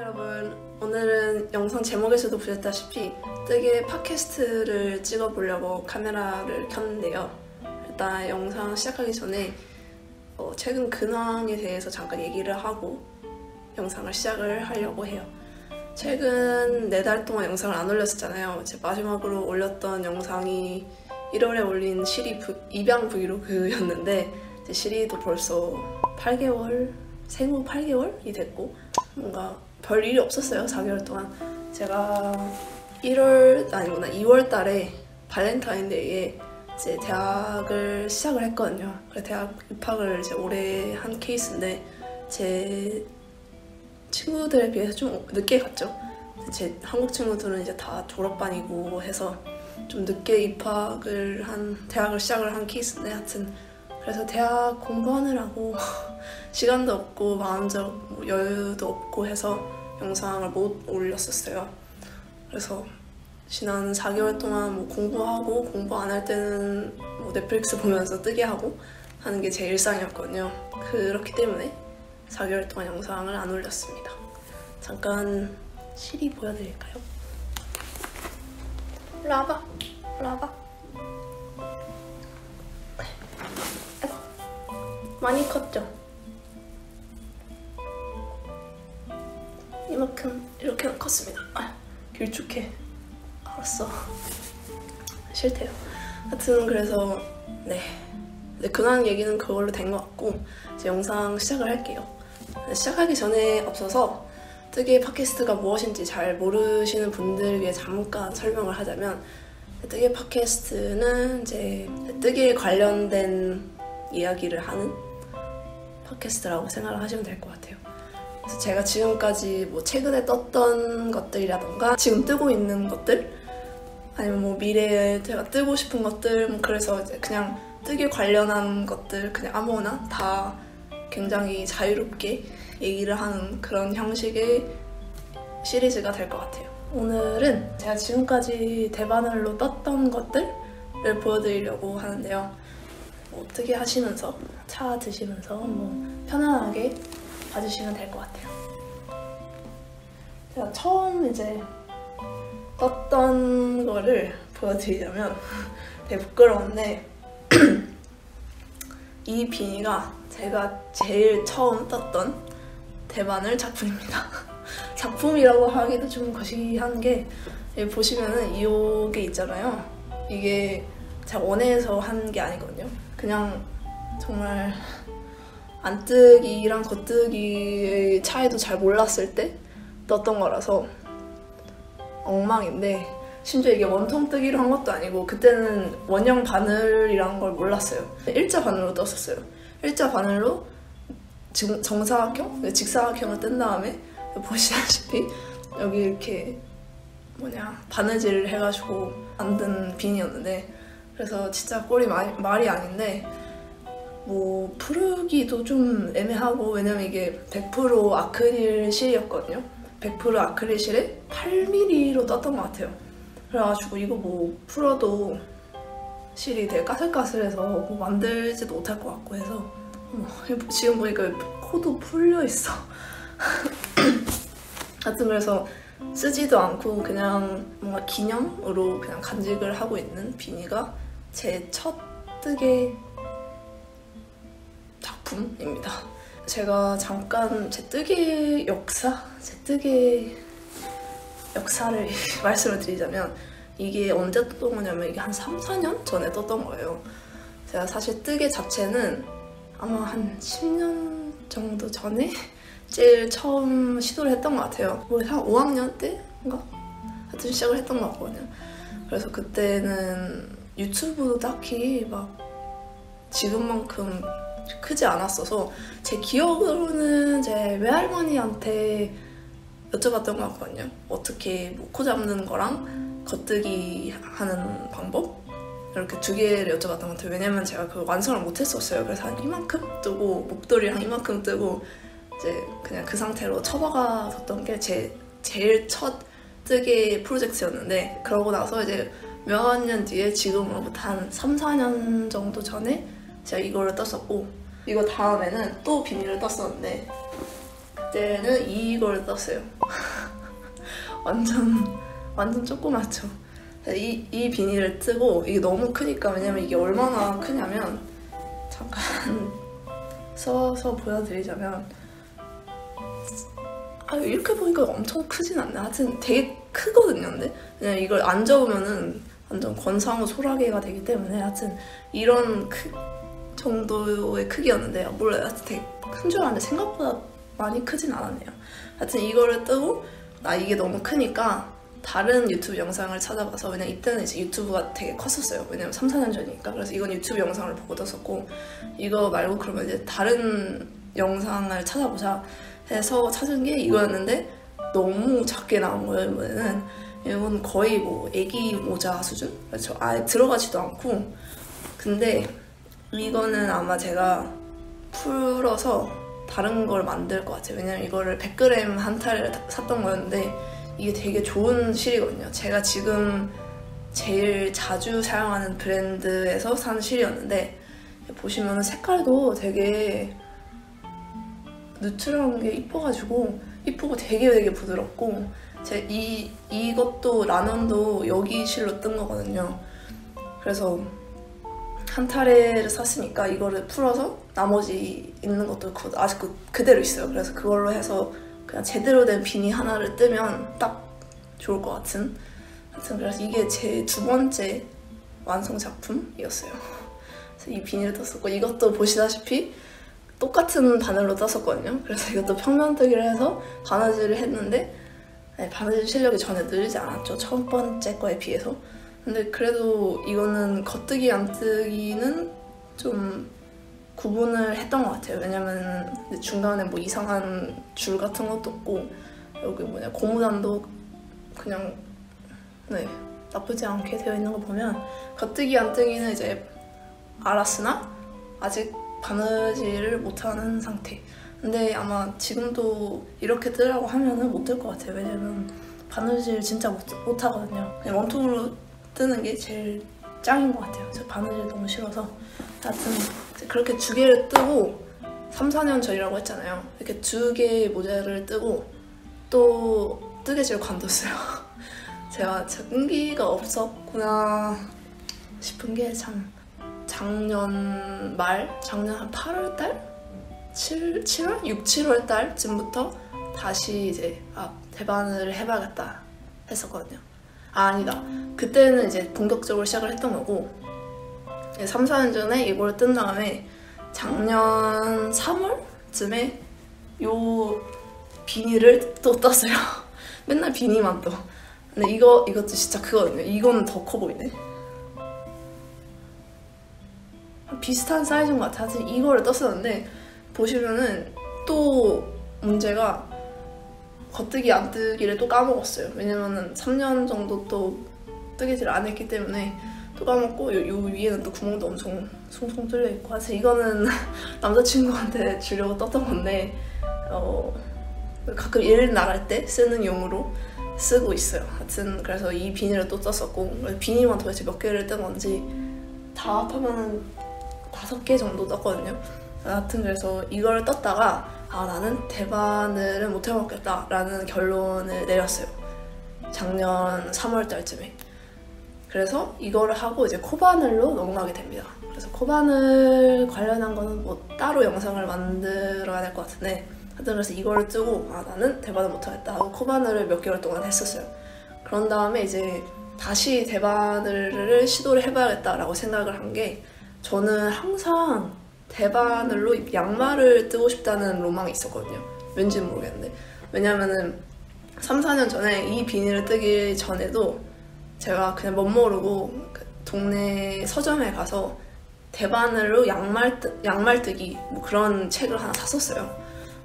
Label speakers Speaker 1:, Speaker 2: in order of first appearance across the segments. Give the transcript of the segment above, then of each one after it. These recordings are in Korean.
Speaker 1: 여러분, 오늘은 영상 제목에서도 보셨다시피 뜨개 팟캐스트를 찍어보려고 카메라를 켰는데요. 일단 영상 시작하기 전에 최근 근황에 대해서 잠깐 얘기를 하고 영상을 시작을 하려고 해요. 최근 4달 동안 영상을 안 올렸었잖아요. 제 마지막으로 올렸던 영상이 1월에 올린 시리 입양 브이로그였는데 제 시리도 벌써 8개월, 생후 8개월이 됐고 뭔가 별 일이 없었어요. 4개월 동안. 제가 2월 달에 발렌타인데이에 이제 대학을 시작을 했거든요. 그래서 대학 입학을 이제 올해 한 케이스인데 제 친구들에 비해서 좀 늦게 갔죠. 제 한국 친구들은 이제 다 졸업반이고 해서 좀 늦게 입학을 대학을 시작을 한 케이스인데 하여튼 그래서 대학 공부하느라고 시간도 없고 마음적 여유도 없고 해서 영상을 못 올렸었어요. 그래서 지난 4개월 동안 공부하고 공부 안 할 때는 넷플릭스 보면서 뜨게 하고 하는 게 제 일상이었거든요. 그렇기 때문에 4개월 동안 영상을 안 올렸습니다. 잠깐 시리 보여드릴까요? 일로 와봐. 일로 와봐. 많이 컸죠? 이만큼 이렇게는 컸습니다. 길쭉해. 알았어. 싫대요. 하여튼 그래서 네 근황 얘기는 그걸로 된 것 같고 이제 영상 시작을 할게요. 시작하기 전에 앞서서 뜨개 팟캐스트가 무엇인지 잘 모르시는 분들 위해 잠깐 설명을 하자면 뜨개 팟캐스트는 이제 뜨개에 관련된 이야기를 하는 팟캐스트라고 생각을 하시면 될 것 같아요. 그래서 제가 지금까지 최근에 떴던 것들이라던가 지금 뜨고 있는 것들 아니면 미래에 제가 뜨고 싶은 것들 그래서 이제 그냥 뜨개 관련한 것들 그냥 아무거나 다 굉장히 자유롭게 얘기를 하는 그런 형식의 시리즈가 될 것 같아요. 오늘은 제가 지금까지 대바늘로 떴던 것들을 보여드리려고 하는데요. 뜨개 하시면서 차 드시면서 편안하게 봐주시면 될 것 같아요. 제가 처음 이제 떴던 거를 보여드리자면 되게 부끄러운데 이 비니가 제가 제일 처음 떴던 대바늘 작품입니다. 작품이라고 하기도 좀 거시기한 게 여기 보시면은 이게 있잖아요. 이게 제가 원해서 한 게 아니거든요. 그냥 정말 안뜨기랑 겉뜨기의 차이도 잘 몰랐을 때 떴던 거라서 엉망인데 심지어 이게 원통뜨기로 한 것도 아니고 그때는 원형 바늘이라는 걸 몰랐어요. 일자 바늘로 떴었어요. 일자 바늘로 정사각형, 직사각형을 뜬 다음에 보시다시피 여기 이렇게 바느질을 해가지고 만든 비니였는데 그래서 진짜 꼴이 말이 아닌데 푸르기도 좀 애매하고 왜냐면 이게 100% 아크릴 실이었거든요. 100% 아크릴 실에 8mm로 떴던 것 같아요. 그래가지고 이거 풀어도 실이 되게 까슬까슬해서 만들지도 못할 것 같고 해서 지금 보니까 코도 풀려 있어. 하여튼 그래서 쓰지도 않고 그냥 뭔가 기념으로 그냥 간직을 하고 있는 비니가 제 첫 뜨개 작품입니다. 제가 잠깐 제 뜨개 역사를 말씀을 드리자면 이게 언제 떴던 거냐면 이게 한 3, 4년 전에 떴던 거예요. 제가 사실 뜨개 자체는 아마 한 10년 정도 전에 제일 처음 시도를 했던 것 같아요. 한 5학년 때인가? 하여튼 시작을 했던 것 같거든요. 그래서 그때는 유튜브도 딱히 지금만큼 크지 않았어서 제 기억으로는 제 외할머니한테 여쭤봤던 것 같거든요. 어떻게 코 잡는 거랑 겉뜨기 하는 방법? 이렇게 2개를 여쭤봤던 것 같아요. 왜냐면 제가 그걸 완성을 못했었어요. 그래서 한 이만큼 뜨고 목도리랑 이만큼 뜨고 이제 그냥 그 상태로 처박아 뒀던 게 제 제일 첫 뜨개 프로젝트였는데 그러고 나서 이제 몇 년 뒤에 지금으로부터 한 3, 4년 정도 전에 제가 이거를 떴었고 이거 다음에는 또 비닐을 떴었는데 그때는 이걸 떴어요. 완전 조그맣죠. 이 비닐을 뜨고 이게 너무 크니까, 왜냐면 이게 얼마나 크냐면, 잠깐 써서 보여드리자면, 이렇게 보니까 엄청 크진 않네. 하여튼 되게 크거든요. 근데 그냥 이걸 안 접으면은 완전 권상우 소라게가 되기 때문에, 하여튼 이런 정도의 크기였는데, 몰라요. 하여튼 되게 큰 줄 알았는데 생각보다 많이 크진 않았네요. 하여튼 이거를 뜨고 이게 너무 크니까 다른 유튜브 영상을 찾아봐서, 왜냐면 이때는 이제 유튜브가 되게 컸었어요. 왜냐면 3, 4년 전이니까. 그래서 이건 유튜브 영상을 보고 떴었고, 이거 말고 그러면 이제 다른 영상을 찾아보자 해서 찾은 게 이거였는데, 너무 작게 나온 거예요. 이건 거의 뭐 애기 모자 수준? 그렇죠. 아예 들어가지도 않고. 근데 이거는 아마 제가 풀어서 다른 걸 만들 것 같아요. 왜냐면 이거를 100g 한 탈을 샀던 거였는데, 이게 되게 좋은 실이거든요. 제가 지금 제일 자주 사용하는 브랜드에서 산 실이었는데, 보시면 색깔도 되게 누트럴한 게 이쁘고 되게 부드럽고, 이것도 라면도 여기 실로 뜬 거거든요. 그래서 한 타레를 샀으니까 이거를 풀어서 나머지 있는 것도 아직 그대로 있어요. 그래서 그걸로 해서 그냥 제대로 된 비니 하나를 뜨면 딱 좋을 것 같은. 하여튼 그래서 이게 제 2번째 완성 작품이었어요. 그래서 이 비닐을 떴었고, 이것도 보시다시피 똑같은 바늘로 떴었거든요. 그래서 이것도 평면 뜨기를 해서 바느질을 했는데, 바느질 실력이 전혀 늘지 않았죠. 첫 번째 거에 비해서. 근데 그래도 이거는 겉뜨기 안 뜨기는 좀 구분을 했던 것 같아요. 왜냐면 중간에 뭐 이상한 줄 같은 것도 없고, 여기 고무단도 그냥 나쁘지 않게 되어 있는 거 보면, 겉뜨기 안 뜨기는 이제 알았으나 아직 바느질을 못하는 상태. 근데 아마 지금도 이렇게 뜨라고 하면은 못 뜰 것 같아요. 왜냐면 바느질 진짜 못하거든요. 그냥 원통으로 뜨는 게 제일 짱인 것 같아요. 저 바느질 너무 싫어서. 하여튼 그렇게 2개를 뜨고, 3, 4년 전이라고 했잖아요. 이렇게 2개의 모자를 뜨고 또 뜨개질 관뒀어요. 제가 끈기가 없었구나 싶은 게, 참 작년 한 8월달? 7월? 6, 7월 달쯤부터 다시 이제 대바늘을 해봐야겠다 했었거든요. 아니다. 그때는 이제 본격적으로 시작을 했던 거고, 3, 4년 전에 이걸 뜬 다음에 작년 3월쯤에 요 비니를 또 떴어요. 맨날 비니만 떠. 근데 이것도 진짜 크거든요. 이거는 더 커 보이네. 비슷한 사이즈인 것 같아. 하여튼 이거를 떴었는데, 보시면은 또 문제가 겉뜨기 안 뜨기를 또 까먹었어요. 왜냐면은 3년 정도 또 뜨개질 안 했기 때문에 또 까먹고, 요 위에는 또 구멍도 엄청 송송 뚫려 있고. 사실 이거는 남자친구한테 주려고 떴던 건데, 가끔 일 나갈 때 쓰는 용으로 쓰고 있어요. 하여튼 그래서 이 비닐을 또 떴었고, 비닐만 도대체 몇 개를 뜬 건지 다 합하면 5개 정도 떴거든요. 하여튼 그래서 이걸 떴다가 나는 대바늘은 못 해먹겠다 라는 결론을 내렸어요. 작년 3월 달쯤에. 그래서 이거를 하고 이제 코바늘로 넘어가게 됩니다. 그래서 코바늘 관련한 거는 뭐 따로 영상을 만들어야 될 것 같은데, 하여튼 그래서 이거를 뜨고 나는 대바늘 못하겠다 하고 코바늘을 몇 개월 동안 했었어요. 그런 다음에 이제 다시 대바늘을 시도를 해봐야겠다라고 생각을 한 게, 저는 항상 대바늘로 양말을 뜨고 싶다는 로망이 있었거든요. 왠지 모르겠는데. 왜냐면은 3, 4년 전에 이 비닐을 뜨기 전에도 제가 그냥 멋모르고 동네 서점에 가서 대바늘로 양말 뜨기 뭐 그런 책을 하나 샀었어요.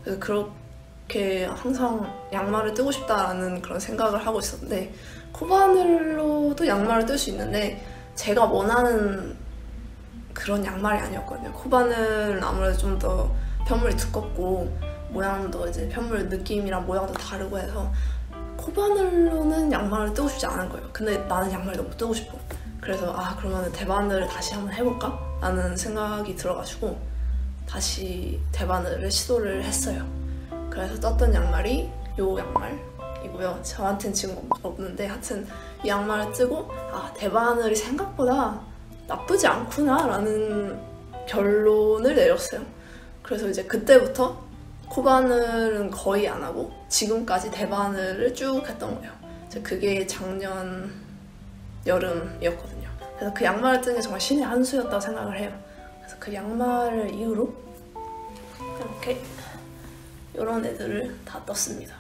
Speaker 1: 그래서 그렇게 항상 양말을 뜨고 싶다라는 그런 생각을 하고 있었는데, 코바늘로도 양말을 뜰 수 있는데 제가 원하는 그런 양말이 아니었거든요. 코바늘은 아무래도 좀 더 편물이 두껍고 모양도 이제 편물 느낌이랑 모양도 다르고 해서 코바늘로는 양말을 뜨고 싶지 않은 거예요. 근데 나는 양말이 너무 뜨고 싶어. 그래서 그러면 대바늘을 다시 한번 해볼까? 라는 생각이 들어가지고 다시 대바늘을 시도를 했어요. 그래서 떴던 양말이 요 양말이고요. 저한테는 지금 없는데 하여튼 이 양말을 뜨고 대바늘이 생각보다 나쁘지 않구나 라는 결론을 내렸어요. 그래서 이제 그때부터 코바늘은 거의 안 하고 지금까지 대바늘을 쭉 했던 거예요. 그게 작년 여름이었거든요. 그래서 그 양말을 뜬 게 정말 신의 한 수였다고 생각을 해요. 그래서 그 양말을 이후로 이렇게 이런 애들을 다 떴습니다.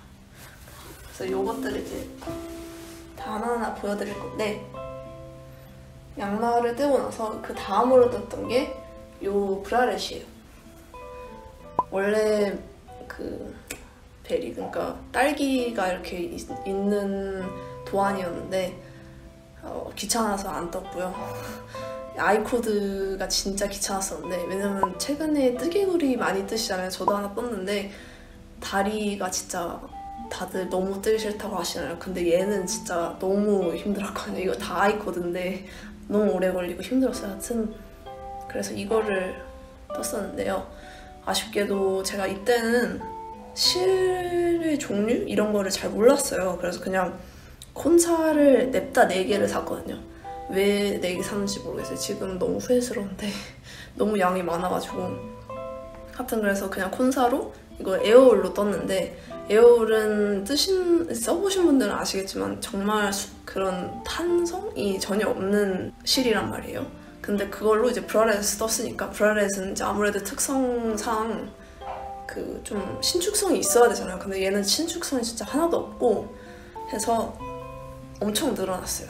Speaker 1: 그래서 요것들을 이제 다 하나하나 보여드릴 건데, 양말을 뜨고 나서 그 다음으로 떴던 게 요 브라렛이에요. 원래 그 베리, 그러니까 딸기가 이렇게 있는 도안이었는데 귀찮아서 안 떴고요. 아이코드가 진짜 귀찮았었는데, 왜냐면 최근에 뜨개구리 많이 뜨시잖아요. 저도 하나 떴는데 다리가 진짜 다들 너무 뜨기 싫다고 하시나요? 근데 얘는 진짜 너무 힘들었거든요. 이거 다 아이코드인데 너무 오래 걸리고 힘들었어요. 하여튼 그래서 이거를 떴었는데요. 아쉽게도 제가 이때는 실의 종류? 이런 거를 잘 몰랐어요. 그래서 그냥 콘사를 냅다 4개를 샀거든요. 왜 4개 샀는지 모르겠어요. 지금 너무 후회스러운데 너무 양이 많아가지고. 하여튼 그래서 그냥 콘사로 이거 에어울로 떴는데, 에어울은 써보신 분들은 아시겠지만 정말 그런 탄성이 전혀 없는 실이란 말이에요. 근데 그걸로 이제 브라렛을 떴으니까, 브라렛은 이제 아무래도 특성상 그 좀 신축성이 있어야 되잖아요. 근데 얘는 신축성이 진짜 하나도 없고 해서 엄청 늘어났어요.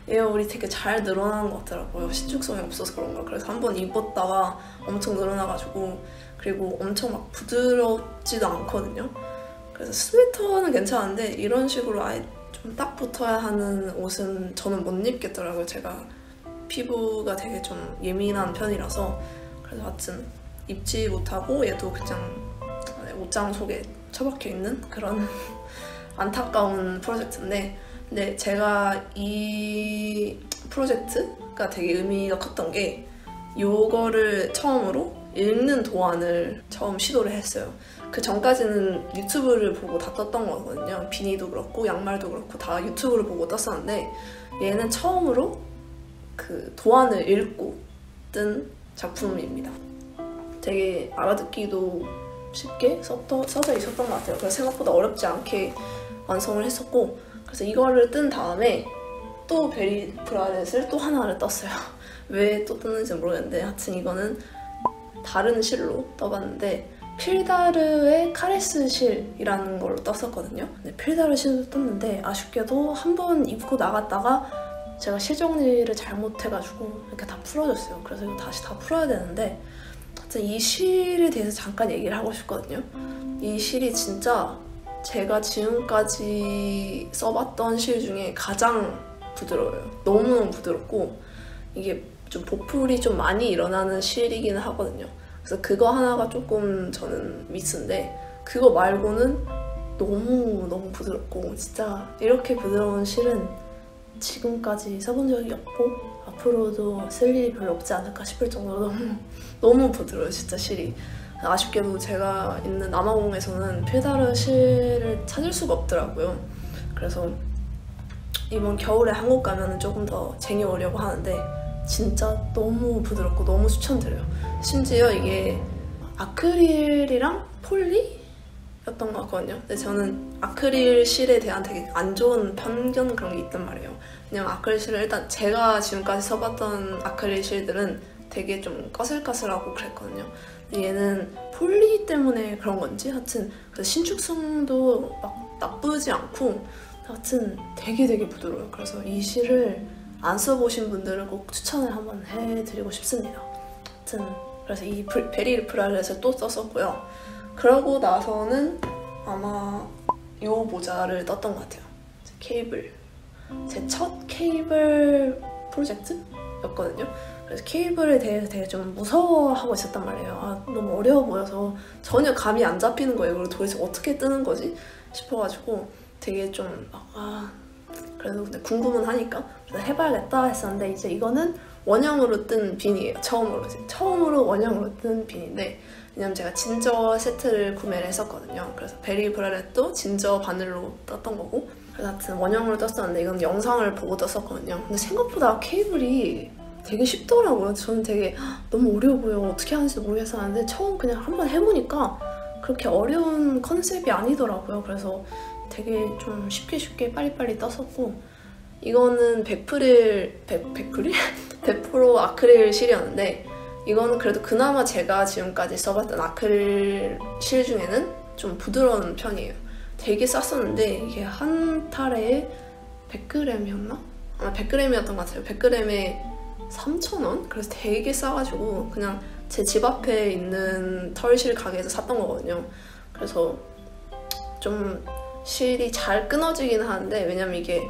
Speaker 1: 에어울이 되게 잘 늘어나는 것 같더라고요. 신축성이 없어서 그런가. 그래서 한번 입었다가 엄청 늘어나가지고, 그리고 엄청 막 부드럽지도 않거든요. 그래서 스웨터는 괜찮은데 이런 식으로 아예 좀 딱 붙어야 하는 옷은 저는 못 입겠더라고요. 제가 피부가 되게 좀 예민한 편이라서. 그래서 하여튼 입지 못하고 얘도 그냥 옷장 속에 처박혀 있는 그런 안타까운 프로젝트인데, 근데 제가 이 프로젝트가 되게 의미가 컸던 게, 요거를 처음으로 읽는 도안을 처음 시도를 했어요. 그 전까지는 유튜브를 보고 다 떴던 거거든요. 비니도 그렇고 양말도 그렇고 다 유튜브를 보고 떴었는데, 얘는 처음으로 그 도안을 읽고 뜬 작품입니다. 되게 알아듣기도 쉽게 써져 있었던 것 같아요. 그래서 생각보다 어렵지 않게 완성을 했었고, 그래서 이거를 뜬 다음에 또 베리 브라렛을 또 하나를 떴어요. 왜 또 떴는지 모르겠는데, 하여튼 이거는 다른 실로 떠봤는데, 필다르의 카레스 실이라는 걸로 떴었거든요. 근데 필다르 실도 떴는데 아쉽게도 한 번 입고 나갔다가 제가 실 정리를 잘못해가지고 이렇게 다 풀어졌어요. 그래서 이거 다시 다 풀어야 되는데, 하여튼 이 실에 대해서 잠깐 얘기를 하고 싶거든요. 이 실이 진짜 제가 지금까지 써봤던 실 중에 가장 부드러워요. 너무너무 부드럽고, 이게 좀 보풀이 좀 많이 일어나는 실이기는 하거든요. 그래서 그거 하나가 조금 저는 미스인데, 그거 말고는 너무 부드럽고, 진짜 이렇게 부드러운 실은 지금까지 써본 적이 없고 앞으로도 쓸 일이 별로 없지 않을까 싶을 정도로 너무 부드러워요, 진짜 실이. 아쉽게도 제가 있는 남아공에서는 필다르 실을 찾을 수가 없더라고요. 그래서 이번 겨울에 한국 가면 조금 더 쟁여오려고 하는데, 진짜 너무 부드럽고 너무 추천드려요. 심지어 이게 아크릴이랑 폴리였던 것 같거든요. 근데 저는 아크릴 실에 대한 되게 안 좋은 편견 그런 게 있단 말이에요. 왜냐면 아크릴 실을, 일단 제가 지금까지 써봤던 아크릴 실들은 되게 좀 까슬까슬하고 그랬거든요. 근데 얘는 폴리 때문에 그런 건지 하여튼 신축성도 막 나쁘지 않고, 하여튼 되게 부드러워요. 그래서 이 실을 안 써보신 분들은 꼭 추천을 한번 해드리고 싶습니다. 하여튼 그래서 이 베리 브라렛을 또 썼었고요. 그러고 나서는 아마 이 모자를 떴던 것 같아요. 케이블. 제 첫 케이블 프로젝트였거든요. 그래서 케이블에 대해서 되게 좀 무서워하고 있었단 말이에요. 너무 어려워 보여서 전혀 감이 안 잡히는 거예요. 그리고 도대체 어떻게 뜨는 거지 싶어가지고 되게 좀 그래도 근데 궁금은 하니까 그래서 해봐야겠다 했었는데, 이제 이거는 원형으로 뜬 빈이에요. 처음으로 원형으로 뜬 빈인데, 왜냐면 제가 진저 세트를 구매를 했었거든요. 그래서 베리 브라렛도 진저 바늘로 떴던 거고, 그래서 하여튼 원형으로 떴었는데 이건 영상을 보고 떴었거든요. 근데 생각보다 케이블이 되게 쉽더라고요. 저는 되게 너무 어려워 보여, 어떻게 하는지도 모르겠어 하는데 처음 그냥 한번 해보니까 그렇게 어려운 컨셉이 아니더라고요. 그래서 되게 좀 쉽게 빨리빨리 떴었고, 이거는 100% 아크릴 실이었는데 이거는 그래도 그나마 제가 지금까지 써봤던 아크릴 실 중에는 좀 부드러운 편이에요. 되게 쌌었는데 이게 한 탈에 100g이었나? 아마 100g이었던 것 같아요. 100g에 3,000원? 그래서 되게 싸가지고 그냥 제 집 앞에 있는 털실 가게에서 샀던 거거든요. 그래서 좀 실이 잘 끊어지긴 하는데, 왜냐면 이게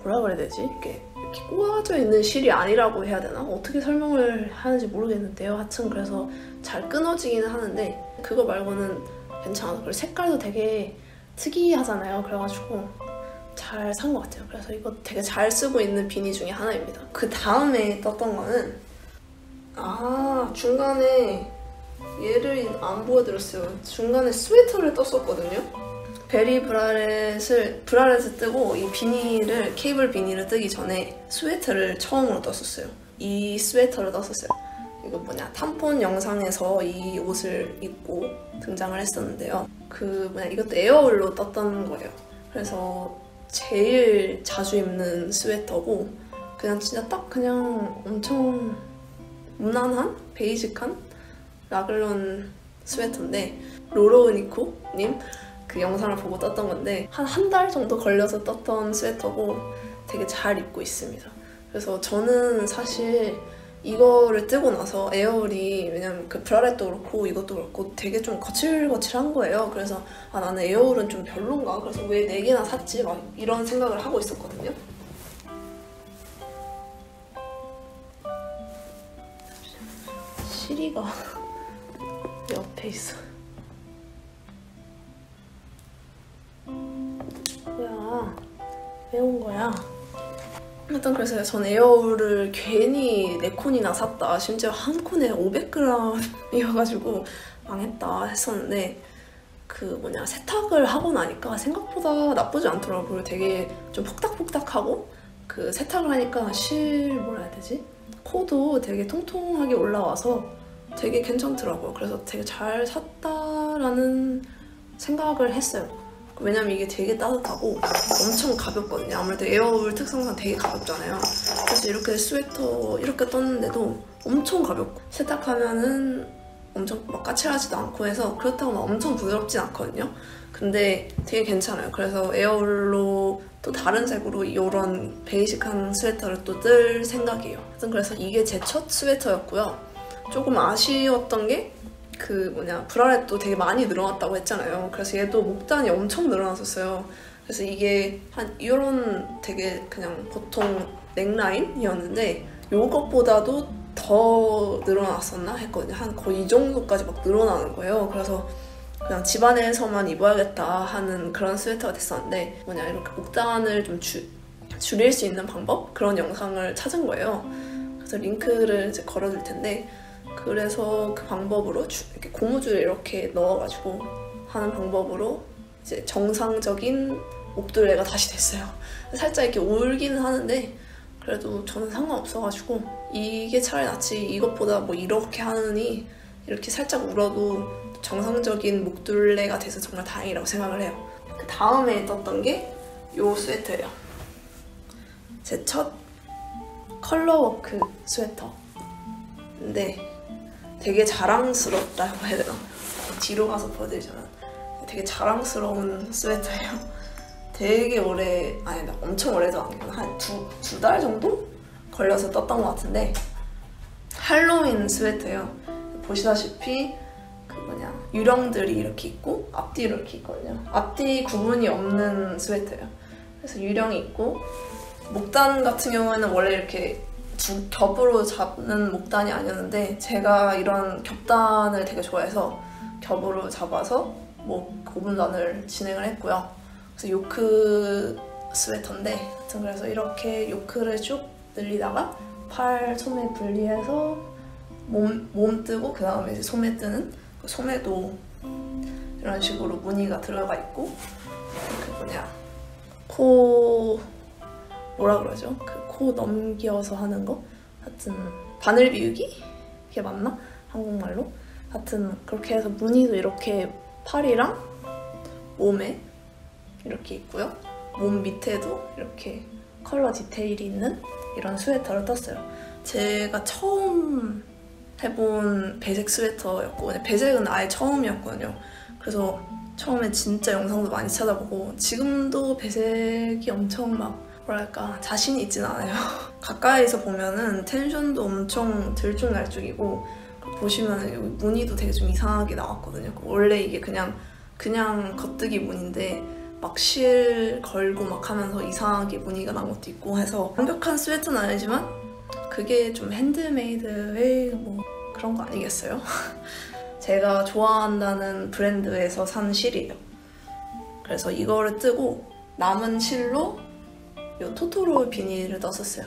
Speaker 1: 뭐라 그래야 되지? 이렇게 꼬아져 있는 실이 아니라고 해야 되나? 어떻게 설명을 하는지 모르겠는데요. 하여튼 그래서 잘 끊어지기는 하는데 그거 말고는 괜찮아서, 그리고 색깔도 되게 특이하잖아요. 그래가지고 잘 산 것 같아요. 그래서 이거 되게 잘 쓰고 있는 비니 중에 하나입니다. 그 다음에 떴던 거는 중간에 얘를 안 보여드렸어요. 중간에 스웨터를 떴었거든요. 베리 브라렛을 뜨고 이 비닐을, 케이블 비닐을 뜨기 전에 스웨터를 처음으로 떴었어요. 이 스웨터를 떴었어요. 이거 뭐냐, 탐폰 영상에서 이 옷을 입고 등장을 했었는데요. 이것도 에어울로 떴던 거예요. 그래서 제일 자주 입는 스웨터고, 그냥 진짜 딱 그냥 엄청 무난한 베이직한 라글런 스웨터인데, 로로우니코님 그 영상을 보고 떴던 건데 한 달 정도 걸려서 떴던 스웨터고 되게 잘 입고 있습니다. 그래서 저는 사실 이거를 뜨고 나서 에어울이, 왜냐면 그 브라렛도 그렇고 이것도 그렇고 되게 좀 거칠거칠한 거예요. 그래서 나는 에어울은 좀 별론가? 그래서 왜 4개나 샀지? 막 이런 생각을 하고 있었거든요. 시리가 옆에 있어. 뭐야, 왜 온 거야? 일단 그래서 전 에어울을 괜히 4콘이나 샀다, 심지어 한 콘에 500g이어가지고 망했다 했었는데, 세탁을 하고 나니까 생각보다 나쁘지 않더라고요. 되게 좀 폭닥폭닥하고, 세탁을 하니까 뭐라 해야 되지? 코도 되게 통통하게 올라와서 되게 괜찮더라고요. 그래서 되게 잘 샀다라는 생각을 했어요. 왜냐면 이게 되게 따뜻하고 엄청 가볍거든요. 아무래도 에어울 특성상 되게 가볍잖아요. 그래서 이렇게 스웨터 이렇게 떴는데도 엄청 가볍고, 세탁하면은 엄청 막 까칠하지도 않고 해서 그렇다고 막 엄청 부드럽진 않거든요. 근데 되게 괜찮아요. 그래서 에어울로 또 다른 색으로 이런 베이직한 스웨터를 또 뜰 생각이에요. 하여튼 그래서 이게 제 첫 스웨터였고요. 조금 아쉬웠던 게 브라렛도 되게 많이 늘어났다고 했잖아요. 그래서 얘도 목단이 엄청 늘어났었어요. 그래서 이게 이런 되게 그냥 보통 넥라인이었는데 요것보다도 더 늘어났었나 했거든요. 거의 이 정도까지 막 늘어나는 거예요. 그래서 그냥 집안에서만 입어야겠다 하는 그런 스웨터가 됐었는데, 이렇게 목단을 좀 줄일 수 있는 방법? 그런 영상을 찾은 거예요. 그래서 링크를 이제 걸어둘 텐데, 그래서 그 방법으로 이렇게 고무줄을 이렇게 넣어가지고 하는 방법으로 이제 정상적인 목둘레가 다시 됐어요. 살짝 이렇게 울기는 하는데 그래도 저는 상관없어가지고 이게 차라리 낫지, 이것보다 이렇게 하느니 이렇게 살짝 울어도 정상적인 목둘레가 돼서 정말 다행이라고 생각을 해요. 그 다음에 떴던 게 이 스웨터예요. 제 첫 컬러워크 스웨터. 근데 되게 자랑스럽다고 해야 되나? 뒤로 가서 보여드리자면 되게 자랑스러운 스웨터예요. 되게 엄청 오래도 아니고 한 두 달 정도 걸려서 떴던 것 같은데, 할로윈 스웨터예요. 보시다시피 유령들이 이렇게 있고 앞뒤로 이렇게 있거든요. 앞뒤 구분이 없는 스웨터예요. 그래서 유령이 있고, 목단 같은 경우에는 원래 이렇게 두 겹으로 잡는 목단이 아니었는데 제가 이런 겹단을 되게 좋아해서 겹으로 잡아서 고분단을 진행을 했고요. 그래서 요크 스웨터인데, 하여튼 그래서 이렇게 요크를 쭉 늘리다가 팔 소매 분리해서 몸 뜨고 그 다음에 이제 소매 뜨는 소매도 이런 식으로 무늬가 들어가 있고, 코 뭐라 그러죠? 그 코 넘겨서 하는 거? 하여튼 바늘 비우기? 그게 맞나? 한국말로? 하여튼 그렇게 해서 무늬도 이렇게 팔이랑 몸에 이렇게 있고요. 몸 밑에도 이렇게 컬러 디테일이 있는 이런 스웨터를 떴어요. 제가 처음 해본 배색 스웨터였고, 배색은 아예 처음이었거든요. 그래서 처음에 진짜 영상도 많이 찾아보고, 지금도 배색이 엄청 막 뭐랄까 자신이 있진 않아요. 가까이서 보면은 텐션도 엄청 들쭉날쭉이고, 보시면은 여기 무늬도 되게 좀 이상하게 나왔거든요. 원래 이게 그냥 겉뜨기 무늬인데 막 실 걸고 막 하면서 이상하게 무늬가 난 것도 있고 해서, 완벽한 스웨터는 아니지만 그게 좀 핸드메이드의 뭐 그런 거 아니겠어요? 제가 좋아한다는 브랜드에서 산 실이에요. 그래서 이거를 뜨고 남은 실로 이 토토로 비닐을 떴었어요.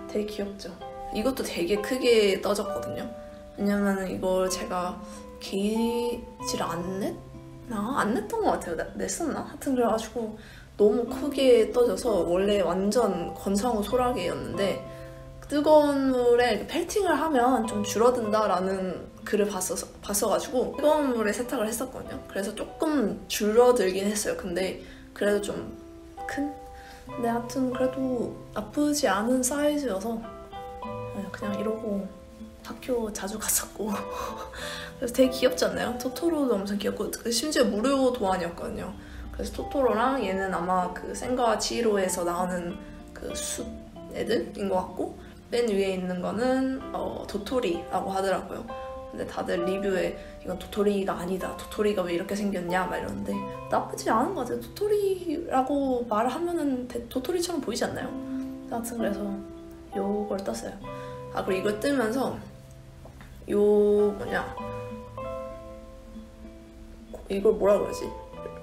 Speaker 1: 되게 귀엽죠? 이것도 되게 크게 떠졌거든요. 왜냐면 이걸 제가 게이지를 안 냈던 것 같아요. 냈었나? 하여튼 그래가지고 너무 크게 떠져서, 원래 완전 건성우 소라게였는데 뜨거운 물에 펠팅을 하면 좀 줄어든다라는 글을 봤어가지고 뜨거운 물에 세탁을 했었거든요. 그래서 조금 줄어들긴 했어요. 근데 그래도 좀 큰? 근데 하여튼 그래도 나쁘지 않은 사이즈여서 그냥 이러고 학교 자주 갔었고 그래서 되게 귀엽지 않나요? 토토로도 엄청 귀엽고, 심지어 무료 도안이었거든요. 그래서 토토로랑 얘는 아마 그 센과 치히로에서 나오는 그 숫 애들인 것 같고, 맨 위에 있는 거는 도토리라고 하더라고요. 근데 다들 리뷰에 이건 도토리가 아니다, 도토리가 왜 이렇게 생겼냐 막 이러는데, 나쁘지 않은 것 같아요. 도토리라고 말을 하면은 도토리처럼 보이지 않나요? 아무튼 그래서 요걸 떴어요. 그리고 이걸 뜨면서 이걸 뭐라 그러지?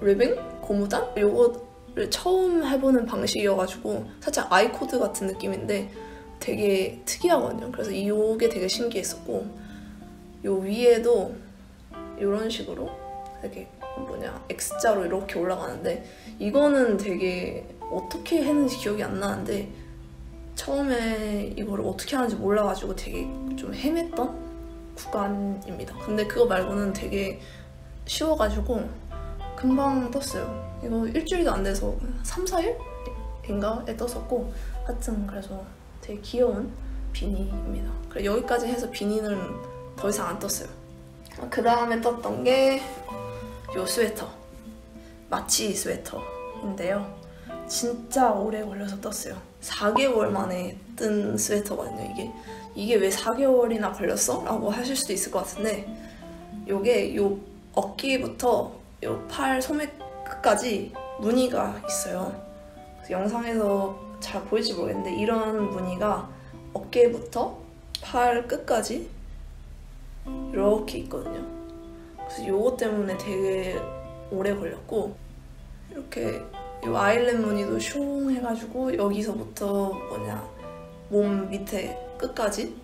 Speaker 1: 리빙? 고무단? 요거를 처음 해보는 방식이어가지고 살짝 아이코드 같은 느낌인데 되게 특이하거든요. 그래서 이게 되게 신기했었고, 요 위에도 이런 식으로 이렇게 X자로 이렇게 올라가는데, 이거는 되게 어떻게 했는지 기억이 안 나는데 처음에 이거를 어떻게 하는지 몰라가지고 되게 좀 헤맸던 구간입니다. 근데 그거 말고는 되게 쉬워가지고 금방 떴어요. 이거 일주일도 안 돼서 3, 4일인가에 떴었고, 하여튼 그래서 되게 귀여운 비니입니다. 그래 여기까지 해서 비니는 더 이상 안 떴어요. 그 다음에 떴던 게 이 스웨터, 마치 스웨터인데요. 진짜 오래 걸려서 떴어요. 4개월 만에 뜬 스웨터거든요. 이게 왜 4개월이나 걸렸어? 라고 하실 수도 있을 것 같은데, 요게 요 어깨부터 요 팔 소매 끝까지 무늬가 있어요. 그래서 영상에서 잘 보일지 모르겠는데 이런 무늬가 어깨부터 팔 끝까지 이렇게 있거든요. 그래서 요거 때문에 되게 오래 걸렸고, 이렇게 요 아일랜 무늬도 슝 해가지고 여기서부터 몸 밑에 끝까지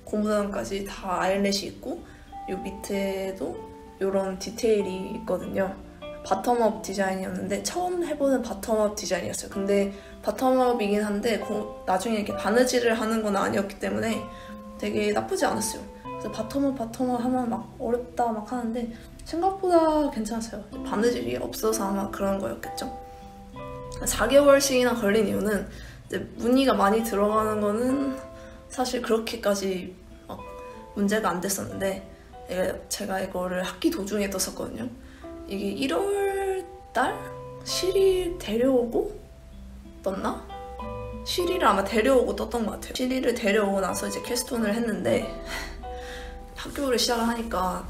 Speaker 1: 고무단까지 다 아일렛이 있고, 요 밑에도 요런 디테일이 있거든요. 바텀업 디자인이었는데 처음 해보는 바텀업 디자인이었어요. 근데 바텀업이긴 한데 나중에 이렇게 바느질을 하는 건 아니었기 때문에 되게 나쁘지 않았어요. 그래서 바텀업 하면 막 어렵다 막 하는데 생각보다 괜찮았어요. 바느질이 없어서 아마 그런 거였겠죠. 4개월씩이나 걸린 이유는 이제 무늬가 많이 들어가는 거는 사실 그렇게까지 막 문제가 안 됐었는데, 제가 이거를 학기 도중에 떴었거든요. 이게 1월달? 시리 데려오고 떴나? 시리를 아마 데려오고 떴던 것 같아요. 시리를 데려오고 나서 이제 캐스톤을 했는데 학교를 시작을 하니까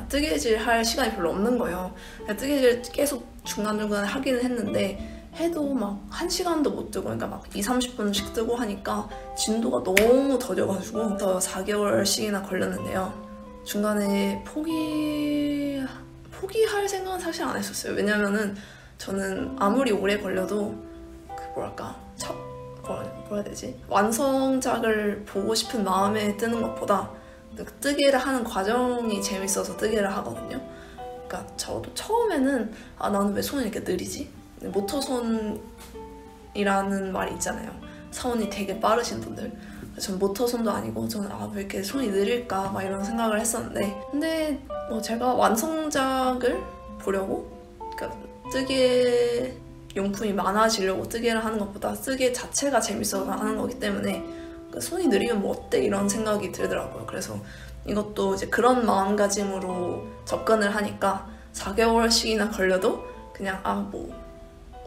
Speaker 1: 뜨개질 할 시간이 별로 없는 거예요. 뜨개질 계속 중간중간에 하기는 했는데 해도 막 1시간도 못 뜨고, 그러니까 막 20-30분씩 뜨고 하니까 진도가 너무 더뎌가지고 더 4개월씩이나 걸렸는데요. 중간에 포기할 생각은 사실 안 했었어요. 왜냐면은 저는 아무리 오래 걸려도 뭐라 해야 되지? 완성작을 보고 싶은 마음에 뜨는 것보다 뜨개를 하는 과정이 재밌어서 뜨개를 하거든요. 그러니까 저도 처음에는 나는 왜 손이 이렇게 느리지? 모터손이라는 말이 있잖아요. 손이 되게 빠르신 분들. 전 모터손도 아니고 저는 왜 이렇게 손이 느릴까 막 이런 생각을 했었는데, 근데 제가 완성작을 보려고, 그러니까 뜨개 용품이 많아지려고 뜨개를 하는 것보다 뜨개 자체가 재밌어서 하는 거기 때문에 손이 느리면 뭐 어때? 이런 생각이 들더라고요. 그래서 이것도 이제 그런 마음가짐으로 접근을 하니까 4개월씩이나 걸려도 그냥 뭐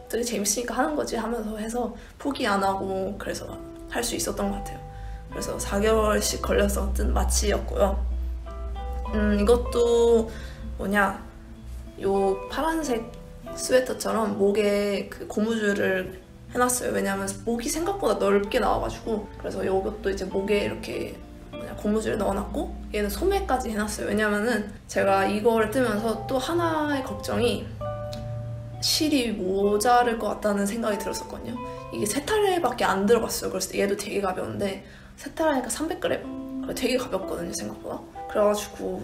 Speaker 1: 되게 재밌으니까 하는 거지 하면서 해서 포기 안 하고 그래서 할 수 있었던 것 같아요. 그래서 4개월씩 걸렸었던 마취였고요. 이것도 요 파란색 스웨터처럼 목에 그 고무줄을 해놨어요. 왜냐하면 목이 생각보다 넓게 나와가지고. 그래서 이것도 이제 목에 이렇게 고무줄을 넣어놨고, 얘는 소매까지 해놨어요. 왜냐면은 제가 이거를 뜨면서 또 하나의 걱정이 실이 모자랄 것 같다는 생각이 들었었거든요. 이게 세탈밖에 안 들어갔어요. 그래서 얘도 되게 가벼운데 세탈하니까 300g? 되게 가볍거든요, 생각보다. 그래가지고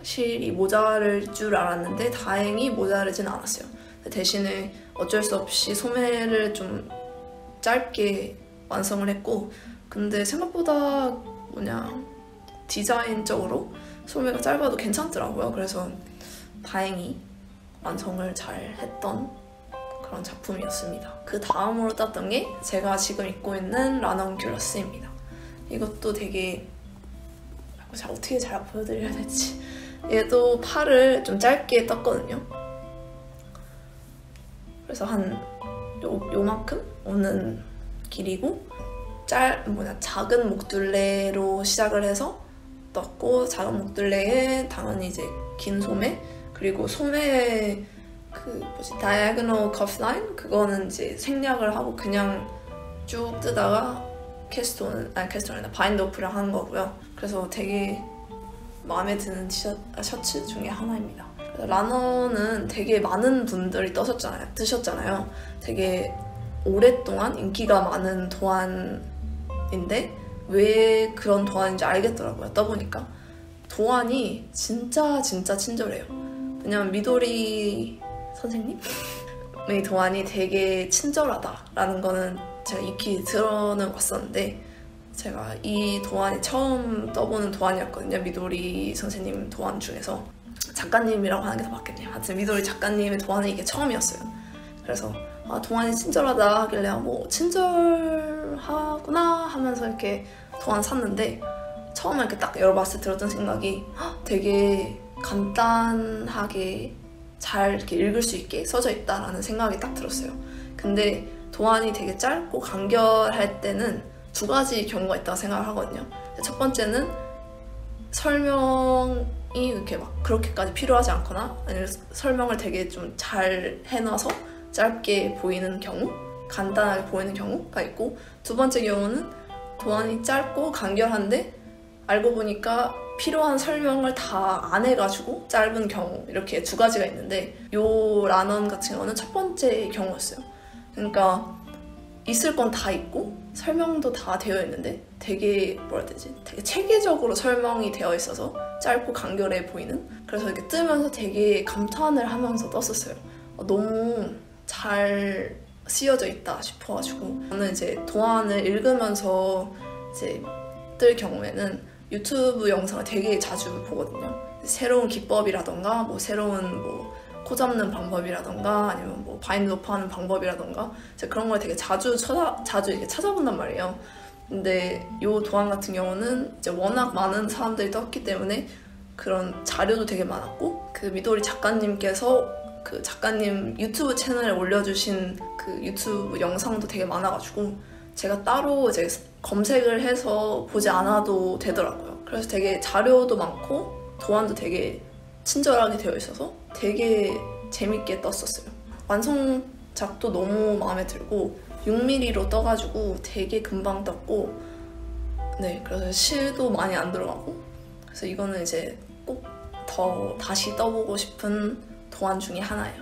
Speaker 1: 실이 모자랄 줄 알았는데 다행히 모자르진 않았어요. 대신에 어쩔 수 없이 소매를 좀 짧게 완성을 했고, 근데 생각보다 디자인적으로 소매가 짧아도 괜찮더라고요. 그래서 다행히 완성을 잘 했던 그런 작품이었습니다. 그 다음으로 땄던 게 제가 지금 입고 있는 라넌큘러스입니다. 이것도 되게 어떻게 잘 보여드려야 될지. 얘도 팔을 좀 짧게 떴거든요. 그래서 한 요만큼 오는 길이고, 작은 목둘레로 시작을 해서 떴고, 작은 목둘레에 당연히 이제 긴 소매, 그리고 소매에 diagonal cuff line? 그거는 이제 생략을 하고 그냥 쭉 뜨다가 캐스톤은 아니라 바인드 오프를 하는 거고요. 그래서 되게 마음에 드는 셔츠 중에 하나입니다. 라넌은 되게 많은 분들이 뜨셨잖아요. 되게 오랫동안 인기가 많은 도안인데 왜 그런 도안인지 알겠더라고요. 떠보니까 도안이 진짜 친절해요. 왜냐면 미도리 선생님의 도안이 되게 친절하다라는 거는 제가 익히 들어는 왔었는데, 제가 이 도안이 처음 떠보는 도안이었거든요. 미도리 선생님 도안 중에서. 작가님이라고 하는 게 더 맞겠네요. 하여튼 미도리 작가님의 도안이 이게 처음이었어요. 그래서 도안이 친절하다 하길래 친절하구나 하면서 이렇게 도안 샀는데, 처음에 이렇게 딱 열어봤을 때 들었던 생각이 되게 간단하게 잘 이렇게 읽을 수 있게 써져 있다라는 생각이 딱 들었어요. 근데 도안이 되게 짧고 간결할 때는 두 가지 경우가 있다고 생각을 하거든요. 첫 번째는 설명이 이렇게 막 그렇게까지 필요하지 않거나, 아니면 설명을 되게 좀 잘 해놔서 짧게 보이는 경우, 간단하게 보이는 경우가 있고, 두 번째 경우는 도안이 짧고 간결한데 알고 보니까 필요한 설명을 다 안 해가지고 짧은 경우, 이렇게 두 가지가 있는데, 요 라넌 같은 경우는 첫 번째 경우였어요. 그러니까 있을 건 다 있고 설명도 다 되어 있는데 되게 되게 체계적으로 설명이 되어 있어서 짧고 간결해 보이는, 그래서 이렇게 뜨면서 되게 감탄을 하면서 떴었어요. 너무 잘 쓰여져 있다 싶어가지고. 저는 이제 도안을 읽으면서 이제 뜰 경우에는 유튜브 영상을 되게 자주 보거든요. 새로운 기법이라던가 새로운 코 잡는 방법이라던가 아니면 바인드 오프 하는 방법이라던가 그런 걸 되게 자주 이렇게 찾아본단 말이에요. 근데 이 도안 같은 경우는 이제 워낙 많은 사람들이 떴기 때문에 그런 자료도 되게 많았고, 그 미도리 작가님께서 그 작가님 유튜브 채널에 올려주신 그 유튜브 영상도 되게 많아가지고 제가 따로 이제 검색을 해서 보지 않아도 되더라고요. 그래서 되게 자료도 많고 도안도 되게 친절하게 되어 있어서 되게 재밌게 떴었어요. 완성작도 너무 마음에 들고 6mm로 떠가지고 되게 금방 떴고, 그래서 실도 많이 안 들어가고, 그래서 이거는 이제 꼭 더 다시 떠보고 싶은 도안 중에 하나예요.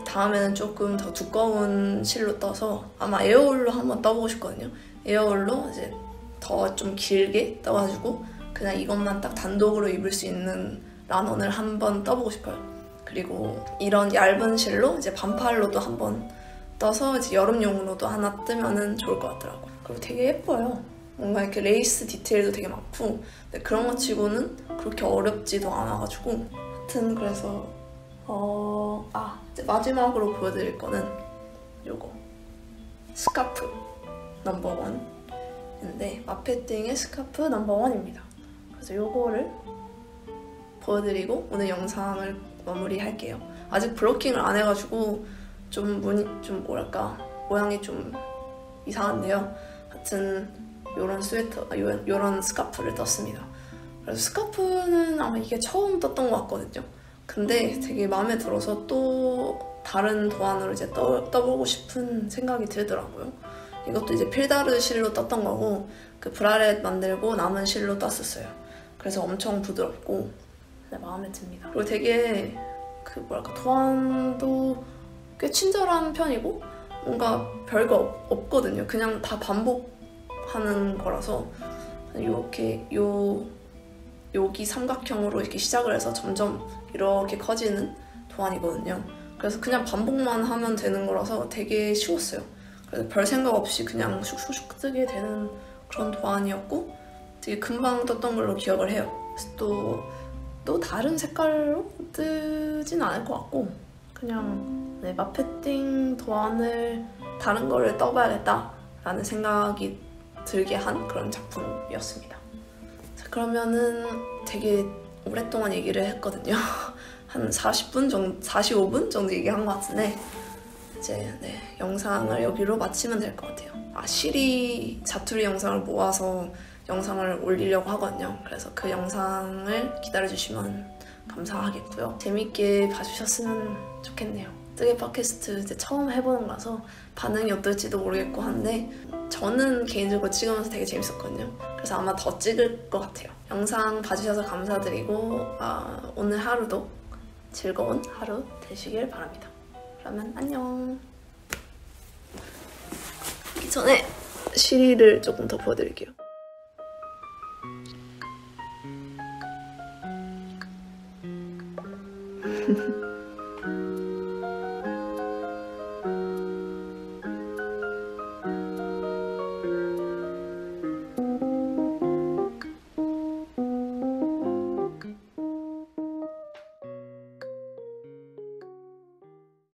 Speaker 1: 다음에는 조금 더 두꺼운 실로 떠서 아마 에어울로 한번 떠보고 싶거든요. 에어울로 이제 더 좀 길게 떠가지고 그냥 이것만 딱 단독으로 입을 수 있는 란원을 한번 떠보고 싶어요. 그리고 이런 얇은 실로 이제 반팔로도 한번 떠서 이제 여름용으로도 하나 뜨면은 좋을 것 같더라고요. 그리고 되게 예뻐요. 뭔가 이렇게 레이스 디테일도 되게 많고, 근데 그런 거 치고는 그렇게 어렵지도 않아가지고. 하여튼 그래서 이제 마지막으로 보여드릴 거는 요거 스카프 넘버1인데 마페팅의 스카프 넘버1입니다. 그래서 요거를 보여드리고 오늘 영상을 마무리할게요. 아직 브로킹을 안 해가지고 좀 뭐랄까 모양이 좀 이상한데요. 하여튼 요런 스웨터, 요런 스카프를 떴습니다. 그래서 스카프는 아마 이게 처음 떴던 것 같거든요. 근데 되게 마음에 들어서 또 다른 도안으로 이제 떠보고 싶은 생각이 들더라고요. 이것도 이제 필다르 실로 떴던 거고 그 브라렛 만들고 남은 실로 떴었어요. 그래서 엄청 부드럽고 마음에 듭니다. 그리고 되게 그 뭐랄까 도안도 꽤 친절한 편이고 뭔가 별거 없거든요. 그냥 다 반복하는 거라서 이렇게 여기 삼각형으로 이렇게 시작을 해서 점점 이렇게 커지는 도안이거든요. 그래서 그냥 반복만 하면 되는 거라서 되게 쉬웠어요. 그래서 별 생각 없이 그냥 슉슉슉 뜨게 되는 그런 도안이었고 되게 금방 떴던 걸로 기억을 해요. 그래서 또 다른 색깔로 뜨진 않을 것 같고 그냥 마페팅 도안을 다른 거를 떠봐야겠다라는 생각이 들게 한 그런 작품이었습니다. 자, 그러면은 되게 오랫동안 얘기를 했거든요. 한 45분 정도 얘기한 것 같은데 이제 영상을 여기로 마치면 될 것 같아요. 시리 자투리 영상을 모아서 영상을 올리려고 하거든요. 그래서 그 영상을 기다려주시면 감사하겠고요. 재밌게 봐주셨으면 좋겠네요. 뜨개 팟캐스트 이제 처음 해보는 거라서 반응이 어떨지도 모르겠고 한데 저는 개인적으로 찍으면서 되게 재밌었거든요. 그래서 아마 더 찍을 것 같아요. 영상 봐주셔서 감사드리고 오늘 하루도 즐거운 하루 되시길 바랍니다. 그러면 안녕. 하기 전에 시리를 조금 더 보여드릴게요.